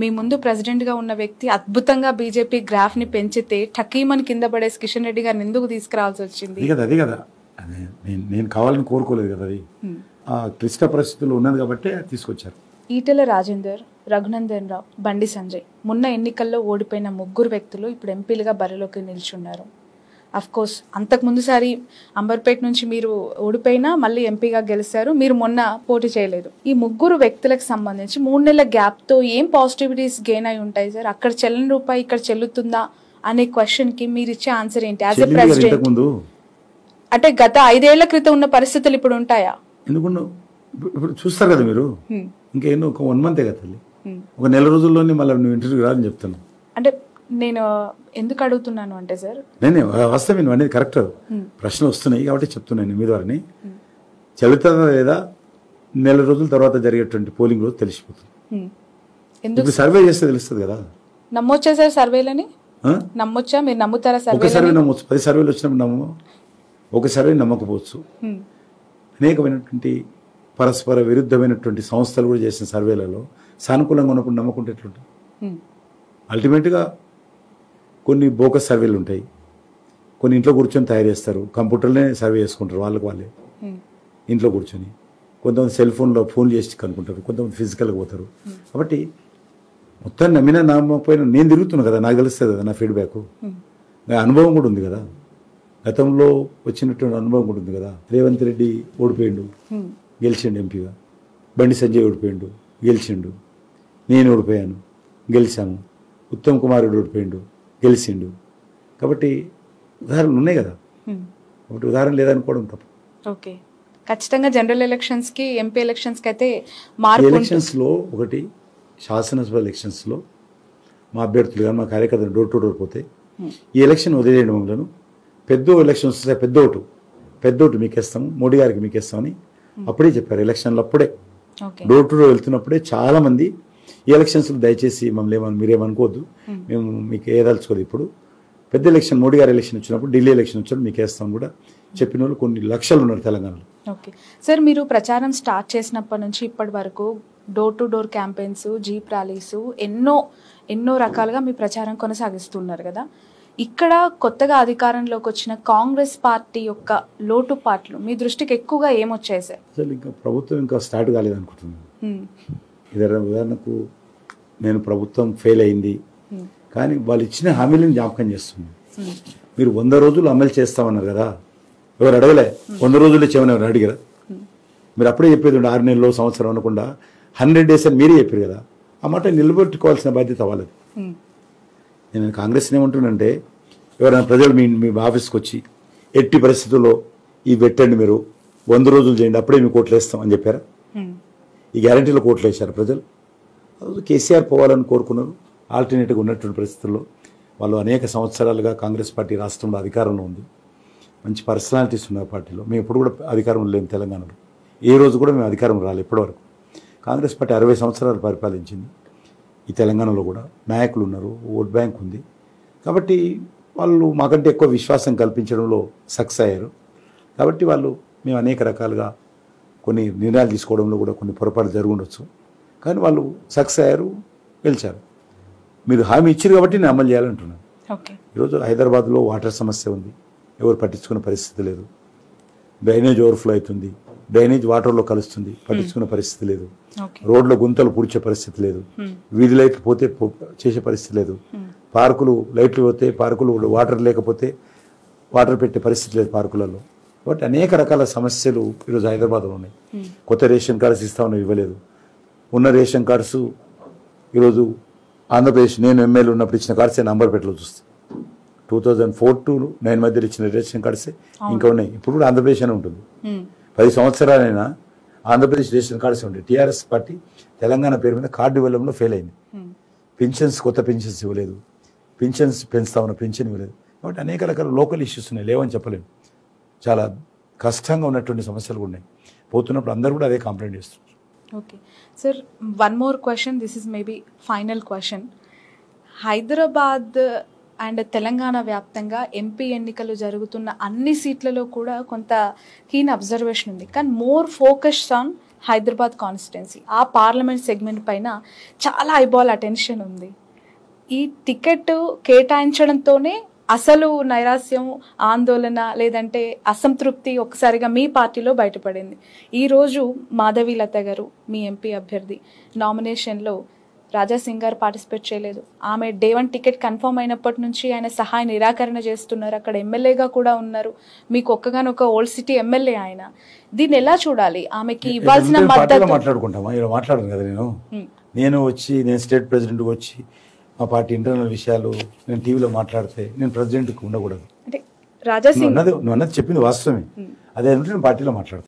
మీ ముందు ప్రెసిడెంట్గా ఉన్న వ్యక్తి అద్భుతంగా బీజేపీ గ్రాఫ్ని పెంచితే టకీమని కింద పడేసి కిషన్ రెడ్డి గారిని ఎందుకు తీసుకురావాల్సి వచ్చింది? అది కదా నేను కావాలని కోరుకోలేదు కదా, అది క్లిష్ట పరిస్థితుల్లో ఉన్నది కాబట్టి తీసుకొచ్చారు. ఈటెల రాజేందర్, రఘునందన్ రావు, బండి సంజయ్ మొన్న ఎన్నికల్లో ఓడిపోయిన ముగ్గురు వ్యక్తులు ఇప్పుడు ఎంపీలుగా బరిలోకి నిల్చున్నారు. అఫ్కోర్స్ అంతకుముందుసారి అంబర్పేట నుంచి మీరు ఓడిపోయినా మళ్ళీ ఎంపీగా గెలిచారు, మీరు మొన్న పోటీ చేయలేదు. ఈ ముగ్గురు వ్యక్తులకు సంబంధించి 3 నెలల గ్యాప్తో ఏం పాజిటివిటీస్ గెయిన్ అయి ఉంటాయి సార్? అక్కడ చెల్లని రూపాయి ఇక్కడ చెల్లుతుందా అనే క్వశ్చన్కి మీరు ఇచ్చే ఆన్సర్ ఏంటి యాజ్ ఎ ప్రెసిడెంట్? అంటే గత 5 ఏళ్ల క్రితం ఉన్న పరిస్థితులు ఇప్పుడు ఉంటాయా? ఎందుకు ఇప్పుడు చూస్తారు కదా మీరు, ఇంకేమో ఒక 1 మంతే కదా తల్లి, ఒక నెల రోజుల్లోనే మళ్ళీ నువ్వు ఇంటర్వ్యూ రాదని చెప్తాను. అంటే నేను ఎందుకు అడుగుతున్నాను అంటే సార్, నేను వాస్తవం నువ్వు అనేది కరెక్ట్, ప్రశ్నలు వస్తున్నాయి కాబట్టి చెప్తున్నాను. మీ ద్వారాని చెల్లుతుందా లేదా నెల రోజుల తర్వాత జరిగేటువంటి పోలింగ్ రోజు తెలిసిపోతుంది. ఎందుకు సర్వే చేస్తే తెలుస్తుంది కదా. నమ్మొచ్చా సార్ సర్వేలని? నమ్మొచ్చా? మీరు నమ్ముతారా? ఒక సర్వే నమ్మొచ్చు, 10 సర్వేలు వచ్చినప్పుడు నమ్ము, ఒక సర్వే నమ్మకపోవచ్చు. అనేకమైనటువంటి పరస్పర విరుద్ధమైనటువంటి సంస్థలు కూడా చేసిన సర్వేలలో సానుకూలంగా ఉన్నప్పుడు నమ్మకుంటే ఎట్లుంటుంది? అల్టిమేట్గా కొన్ని బోకస్ సర్వేలు ఉంటాయి, కొన్ని ఇంట్లో కూర్చొని తయారు చేస్తారు, కంప్యూటర్లోనే సర్వే చేసుకుంటారు వాళ్ళే ఇంట్లో కూర్చొని. కొంతమంది సెల్ ఫోన్లో ఫోన్ చేసి కనుక్కుంటారు, కొంతమంది ఫిజికల్గా పోతారు. కాబట్టి మొత్తం నమ్మినా నమ్మకపోయినా నేను తిరుగుతున్నా కదా, నాకు తెలుస్తుంది కదా, నా ఫీడ్బ్యాక్ అనుభవం కూడా ఉంది కదా, గతంలో వచ్చినటువంటి అనుభవం కూడా ఉంది కదా. రేవంత్ రెడ్డి ఓడిపోయిండు, గెలిచిండు ఎంపీగా. బండి సంజయ్ ఓడిపోయిండు, గెలిచిండు. నేను ఓడిపోయాను, గెలిచాము. ఉత్తమ్ కుమార్ రెడ్డి ఓడిపోయిండు, గెలిచిండు. కాబట్టి ఉదాహరణలు ఉన్నాయి కదా, ఒకటి ఉదాహరణ లేదనుకోవడం తప్పు. ఓకే, ఖచ్చితంగా జనరల్ ఎలక్షన్స్కి, ఎంపీ ఎలక్షన్స్కి అయితే మార్పు. ఎలక్షన్స్లో ఒకటి శాసనసభ ఎలక్షన్స్లో మా అభ్యర్థులు కానీ మా కార్యకర్తలు డోర్ టు డోర్ పోతే ఈ ఎలక్షన్ వదిలేయడం వలన పెద్ద ఎలక్షన్ వస్తే పెద్ద ఓటు మీకు ఇస్తాము, మోడీ గారికి మీకు ఇస్తామని అప్పుడే చెప్పారు. ఎలక్షన్లు అప్పుడే డోర్ టు డోర్ వెళ్తున్నప్పుడే చాలామంది ఈ ఎలక్షన్స్లో దయచేసి మమ్మల్ని మీరేమనుకోవద్దు, మేము మీకు ఏదలుచుకోదు. ఇప్పుడు పెద్ద ఎలక్షన్ మోడీ గారి ఎలక్షన్ వచ్చినప్పుడు, ఢిల్లీ ఎలక్షన్ వచ్చినప్పుడు మీకు వేస్తాం కూడా చెప్పిన వాళ్ళు కొన్ని లక్షలు ఉన్నారు తెలంగాణలో. ఓకే సార్, మీరు ప్రచారం స్టార్ట్ చేసినప్పటి నుంచి ఇప్పటి వరకు door to door campaigns, jeep rallies, ఎన్నో రకాలుగా మీ ప్రచారం కొనసాగిస్తున్నారు కదా. ఇక్కడ కొత్తగా అధికారంలోకి వచ్చిన కాంగ్రెస్ పార్టీ యొక్క లోటుపాట్లు మీ దృష్టికి ఎక్కువగా ఏమొచ్చాయి సార్? అసలు ఇంకా ప్రభుత్వం ఇంకా స్టార్ట్ కాలేదనుకుంటున్నాను. ఉదాహరణకు నేను ప్రభుత్వం ఫెయిల్ అయింది, కానీ వాళ్ళు ఇచ్చిన హామీలను జ్ఞాపకం చేస్తున్నాను. మీరు 100 రోజులు అమలు చేస్తామన్నారు కదా, ఎవరు అడగలే. 100 రోజుల్లో చేయమని ఎవరు అడిగారా? మీరు అప్పుడే చెప్పేది 6 నెలలు, సంవత్సరం అనకుండా 100 days అని మీరే చెప్పారు కదా. ఆ మాట నిలబెట్టుకోవాల్సిన బాధ్యత వాళ్ళది. నేను కాంగ్రెస్ని ఏమంటున్నానంటే, ఎవరైనా ప్రజలు మీ ఆఫీస్కి వచ్చి ఎట్టి పరిస్థితుల్లో ఈ పెట్టండి, మీరు 100 రోజులు చేయండి, అప్పుడే మీకు ఓట్లు వేస్తాం అని చెప్పారా? ఈ గ్యారంటీలో ఓట్లు వేశారు ప్రజలు. కేసీఆర్ పోవాలని కోరుకున్నారు. ఆల్టర్నేటివ్గా ఉన్నటువంటి పరిస్థితుల్లో వాళ్ళు అనేక సంవత్సరాలుగా కాంగ్రెస్ పార్టీ రాష్ట్రంలో అధికారంలో ఉంది, మంచి పర్సనాలిటీస్ ఉన్నారు పార్టీలో. మేము ఎప్పుడు కూడా అధికారంలో లేము తెలంగాణలో, ఏ రోజు కూడా మేము అధికారం రాలేదు ఇప్పటివరకు. కాంగ్రెస్ పార్టీ 60 సంవత్సరాలు పరిపాలించింది ఈ తెలంగాణలో కూడా. నాయకులు ఉన్నారు, ఓట్ బ్యాంక్ ఉంది. కాబట్టి వాళ్ళు మాకంటే ఎక్కువ విశ్వాసం కల్పించడంలో సక్సెస్ అయ్యారు. కాబట్టి మేము అనేక రకాలుగా కొన్ని నిర్ణయాలు తీసుకోవడంలో కూడా కొన్ని పొరపాటు జరిగి ఉండొచ్చు, కానీ వాళ్ళు సక్సెస్ అయ్యారు, గెలిచారు. మీరు హామీ ఇచ్చారు కాబట్టి నేను అమలు చేయాలంటున్నాను. ఈరోజు హైదరాబాద్లో వాటర్ సమస్య ఉంది, ఎవరు పట్టించుకునే పరిస్థితి లేదు. డ్రైనేజ్ ఓవర్ఫ్లో అవుతుంది, డ్రైనేజ్ వాటర్లో కలుస్తుంది, పట్టించుకునే పరిస్థితి లేదు. రోడ్ల గుంతలు పూడ్చే పరిస్థితి లేదు, వీధి లైట్లు పోతే చేసే పరిస్థితి లేదు, పార్కులు లైట్లు పోతే పార్కులు వాటర్ లేకపోతే వాటర్ పెట్టే పరిస్థితి లేదు పార్కులలో. కాబట్టి అనేక రకాల సమస్యలు ఈరోజు హైదరాబాద్లో ఉన్నాయి. కొత్త రేషన్ కార్డ్స్ ఇస్తామని ఇవ్వలేదు. ఉన్న రేషన్ కార్డ్స్ ఈరోజు ఆంధ్రప్రదేశ్, నేను ఎమ్మెల్యే ఉన్నప్పుడు ఇచ్చిన కార్డ్సే నంబర్పేటలో చూస్తే 2004 to 2009 మధ్యలో ఇచ్చిన రేషన్ కార్డ్సే ఇంకా ఉన్నాయి. ఇప్పుడు కూడా ఆంధ్రప్రదేశ్ అనే ఉంటుంది. 10 సంవత్సరాలైనా ఆంధ్రప్రదేశ్ రేషన్ కార్డ్స్ ఉంటాయి. టీఆర్ఎస్ పార్టీ తెలంగాణ పేరు మీద కార్డు ఇవ్వడంలో ఫెయిల్ అయింది. పెన్షన్స్, కొత్త పెన్షన్స్ ఇవ్వలేదు, పెన్షన్స్ పెంచుతామన్న పెన్షన్ ఇవ్వలేదు. కాబట్టి అనేక రకాల లోకల్ ఇష్యూస్ ఉన్నాయి, లేవని చెప్పలేము. చాలా కష్టంగా ఉన్నటువంటి సమస్యలు ఉన్నాయి. పోతున్నప్పుడు అందరూ కూడా అదే కంప్లైంట్ చేస్తున్నారు. Okay sir, one more question, this is maybe final question. Hyderabad and Telangana వ్యాప్తంగా ఎంపీ ఎన్నికలు జరుగుతున్న అన్ని సీట్లలో కూడా కొంత కీన్ అబ్జర్వేషన్ ఉంది, కానీ more focus on Hyderabad constituency ఆ పార్లమెంట్ సెగ్మెంట్ పైన చాలా ఐబాల్ అటెన్షన్ ఉంది. ఈ టికెట్ కేటాయించడంతోనే అసలు నైరాస్యం, ఆందోళన లేదంటే అసంతృప్తి ఒకసారిగా మీ పార్టీలో బయటపడింది. ఈరోజు మాధవీలత గారు మీ ఎంపీ అభ్యర్థి నామినేషన్లో రాజాసింగ్ గారు పార్టిసిపేట్ చేయలేదు. ఆమె డే 1 టికెట్ కన్ఫర్మ్ అయినప్పటి నుంచి ఆయన సహాయ నిరాకరణ చేస్తున్నారు. అక్కడ ఎమ్మెల్యేగా కూడా ఉన్నారు. మీకు ఒక్కగానొక ఓల్డ్ సిటీ ఎమ్మెల్యే ఆయన. దీన్ని ఎలా చూడాలి? ఆమెకి ఇవ్వాల్సిన మద్దతు మాట్లాడుకుంటామా? ఇలా మాట్లాడను కదా నేను వచ్చి నేను స్టేట్ ప్రెసిడెంట్గా వచ్చి మా పార్టీ ఇంటర్నల్ విషయాలు నేను టీవీలో మాట్లాడితే నేను ప్రెసిడెంట్కి ఉండకూడదు. అంటే రాజాసింగ్ నువ్వు అన్నది చెప్పింది వాస్తవమే. అదే నేను పార్టీలో మాట్లాడతాను.